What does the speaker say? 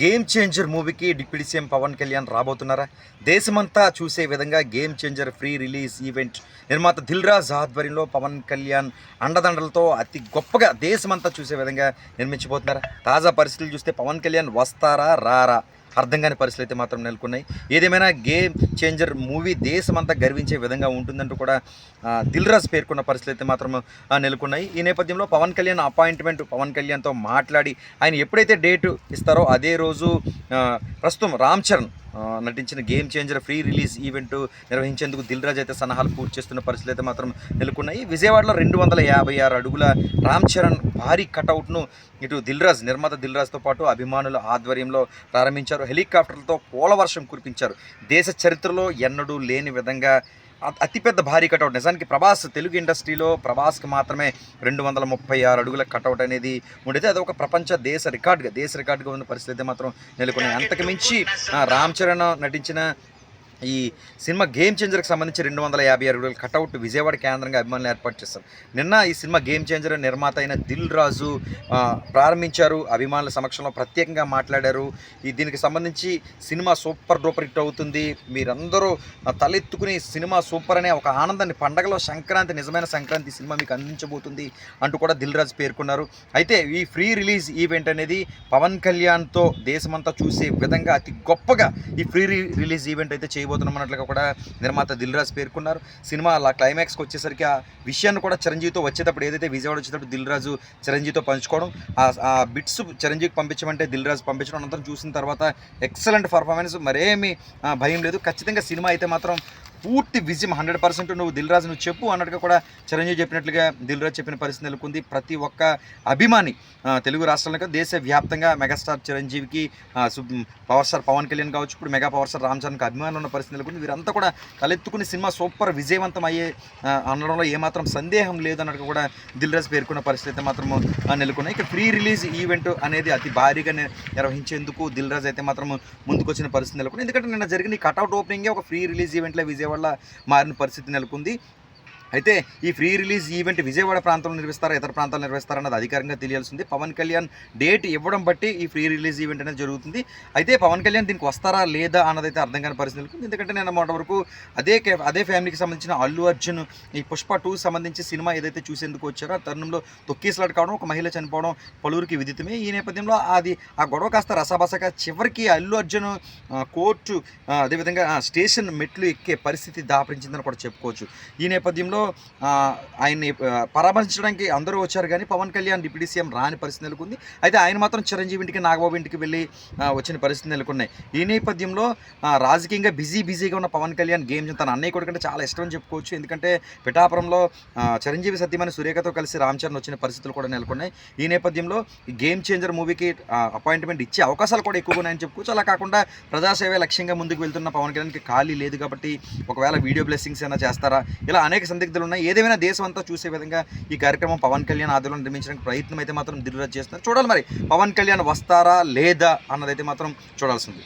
Game changer మూవీకి deputy CM Pawan Kalyan రాబోతున్నారా? దేశమంతా చూసే విధంగా game changer free release event నిర్మాత దిల్ రాజు ఆధ్వర్యంలో పవన్ కళ్యాణ్ అండదండలతో అతి గొప్పగా దేశమంతా చూసే విధంగా నిర్మించబోతున్నారా? తాజా పరిస్థితులు చూస్తే పవన్ కళ్యాణ్ వస్తారా రారా అర్థం కాని పరిస్థితులు అయితే మాత్రం నెలకొన్నాయి. ఏదేమైనా గేమ్ చేంజర్ మూవీ దేశమంతా గర్వించే విధంగా ఉంటుందంటూ కూడా దిల్ రాజు పేర్కొన్న పరిస్థితులు అయితే మాత్రం నెలకొన్నాయి. ఈ నేపథ్యంలో పవన్ కళ్యాణ్ అపాయింట్మెంట్ పవన్ కళ్యాణ్తో మాట్లాడి ఆయన ఎప్పుడైతే డేటు ఇస్తారో అదే రోజు ప్రస్తుతం రామ్ చరణ్ నటించిన game changer free release event నిర్వహించేందుకు దిల్ రాజు అయితే సన్నాహాలు పూర్తి చేస్తున్న పరిస్థితులు అయితే మాత్రం నెలకొన్నాయి. విజయవాడలో 256 అడుగుల రామ్ చరణ్ భారీ కటౌట్ను ఇటు నిర్మాత దిల్ రాజుతో పాటు అభిమానుల ఆధ్వర్యంలో ప్రారంభించారు. హెలికాప్టర్లతో పూల వర్షం కురిపించారు. దేశ చరిత్రలో ఎన్నడూ లేని విధంగా అతిపెద్ద భారీ కటౌట్. నిజానికి తెలుగు ఇండస్ట్రీలో ప్రభాస్కి మాత్రమే 236 అడుగుల కటౌట్ అనేది ఉండేది. అది ఒక దేశ రికార్డుగా ఉన్న పరిస్థితి మాత్రం నెలకొన్నాయి. అంతకు మించి రామ్ చరణ్ నటించిన ఈ సినిమా గేమ్ చేంజర్కి సంబంధించి 256 అడుగుల కటౌట్ విజయవాడ కేంద్రంగా అభిమానులు ఏర్పాటు చేస్తారు. నిన్న ఈ సినిమా గేమ్ చేంజర్ నిర్మాత అయిన దిల్ రాజు ప్రారంభించారు. అభిమానుల సమక్షంలో ప్రత్యేకంగా మాట్లాడారు. దీనికి సంబంధించి సినిమా సూపర్ డూపర్ హిట్ అవుతుంది, మీరందరూ తలెత్తుకుని సినిమా సూపర్ అనే ఒక ఆనందాన్ని పండగలో నిజమైన సంక్రాంతి సినిమా మీకు అందించబోతుంది అంటూ కూడా దిల్ రాజు పేర్కొన్నారు. అయితే ఈ ఫ్రీ రిలీజ్ ఈవెంట్ అనేది పవన్ కళ్యాణ్తో దేశమంతా చూసే విధంగా అతి గొప్పగా ఈ ఫ్రీ రిలీజ్ ఈవెంట్ అయితే చేయబోతున్నామన్నట్లుగా కూడా నిర్మాత దిల్ రాజు పేర్కొన్నారు. సినిమా అలా క్లైమాక్స్కి వచ్చేసరికి ఆ విషయాన్ని కూడా చిరంజీవితో వచ్చేటప్పుడు ఏదైతే విజయవాడ వచ్చేటప్పుడు దిల్ రాజు చిరంజీవితో పంచుకోవడం, ఆ బిట్స్ చిరంజీవికి పంపించమంటే దిల్ రాజు పంపించడం, అనంతరం చూసిన తర్వాత ఎక్సలెంట్ పర్ఫార్మెన్స్, మరేమీ భయం లేదు, ఖచ్చితంగా సినిమా అయితే మాత్రం పూర్తి విజయం 100% నువ్వు దిల్ రాజు నువ్వు చెప్పు అన్నట్టుగా కూడా చిరంజీవి చెప్పినట్లుగా దిల్ రాజు చెప్పిన పరిస్థితి నెలకొంది. ప్రతి ఒక్క అభిమాని తెలుగు రాష్ట్రాలకు దేశవ్యాప్తంగా మెగాస్టార్ చిరంజీవికి పవర్ స్టార్ పవన్ కళ్యాణ్ కావచ్చు, ఇప్పుడు మెగా పవర్ స్టార్ రామ్ చరణ్కి అభిమానులు ఉన్న పరిస్థితి నెలకొంది. వీరంతా కూడా తలెత్తుకుని సినిమా సూపర్ విజయవంతం అయ్యే అనడంలో ఏమాత్రం సందేహం లేదన్నట్టు కూడా దిల్ రాజు పేర్కొన్న పరిస్థితి మాత్రం నెలకొన్నాయి. ఇక ఫ్రీ రిలీజ్ ఈవెంట్ అనేది అతి భారీగా నిర్వహించేందుకు దిల్ రాజు అయితే మాత్రం ముందుకొచ్చిన పరిస్థితి నెలకొంది. ఎందుకంటే నిన్న జరిగిన ఈ కట్అవుట్ ఓపెనింగే ఒక ఫ్రీ రిలీజ్ ఈవెంట్లో విజయవాడ మారిన పరిస్థితి నెలకొంది. అయితే ఈ ఫ్రీ రిలీజ్ ఈవెంట్ విజయవాడ ప్రాంతంలో నిర్వహిస్తారా ఇతర ప్రాంతాల్లో నిర్వహిస్తారా అన్నది అధికారంగా తెలియాల్సింది. పవన్ కళ్యాణ్ డేట్ ఇవ్వడం బట్టి ఈ ఫ్రీ రిలీజ్ ఈవెంట్ అనేది జరుగుతుంది. అయితే పవన్ కళ్యాణ్ దీనికి వస్తారా లేదా అన్నదైతే అర్థం కాని పరిస్థితి నెలకొంది. ఎందుకంటే నేను మొన్నటి వరకు అదే ఫ్యామిలీకి సంబంధించిన అల్లు అర్జున్ ఈ పుష్ప 2 సంబంధించి సినిమా ఏదైతే చూసేందుకు వచ్చారో ఆ తరుణంలో తొక్కేసలాట కావడం, ఒక మహిళ చనిపోవడం పలువురికి విదితమే. ఈ నేపథ్యంలో ఆ గొడవ కాస్త రసాబసగా చివరికి అల్లు అర్జున్ కోర్టు అదేవిధంగా స్టేషన్ మెట్లు ఎక్కే పరిస్థితి దాపరించిందని కూడా చెప్పుకోవచ్చు. ఈ నేపథ్యంలో ఆయన్ని పరామర్శించడానికి అందరూ వచ్చారు, కానీ పవన్ కళ్యాణ్ డిప్యూటీ సీఎం రాని పరిస్థితి నెలకొంది. అయితే ఆయన మాత్రం చిరంజీవి ఇంటికి నాగబాబు ఇంటికి వెళ్ళి వచ్చిన పరిస్థితి నెలకొన్నాయి. ఈ నేపథ్యంలో రాజకీయంగా బిజీగా ఉన్న పవన్ కళ్యాణ్ గేమ్ తన అన్నయ్య కొడుకంటే చాలా ఇష్టం అని చెప్పుకోవచ్చు. ఎందుకంటే పిఠాపురంలో చిరంజీవి సత్యమని సురేఖతో కలిసి రామ్ చరణ్ వచ్చిన పరిస్థితులు కూడా నెలకొన్నాయి. ఈ నేపథ్యంలో ఈ గేమ్ చేంజర్ మూవీకి అపాయింట్మెంట్ ఇచ్చే అవకాశాలు కూడా ఎక్కువగా ఉన్నాయని చెప్పుకోవచ్చు. అలా కాకుండా ప్రజాసేవ లక్ష్యంగా ముందుకు వెళ్తున్న పవన్ కళ్యాణ్కి ఖాళీ లేదు కాబట్టి ఒకవేళ వీడియో బ్లెస్సింగ్స్ అయినా చేస్తారా, ఇలా అనేక సందిగ్ధాలు ఉన్నాయి. ఏదేమైనా దేశం అంతా చూసే విధంగా ఈ కార్యక్రమం పవన్ కళ్యాణ్ ఆధ్వర్యంలో నిర్మించడానికి ప్రయత్నం అయితే మాత్రం దిల్ రాజు చేస్తున్నారు. చూడాలి మరి పవన్ కళ్యాణ్ వస్తారా లేదా అన్నదైతే మాత్రం చూడాల్సింది.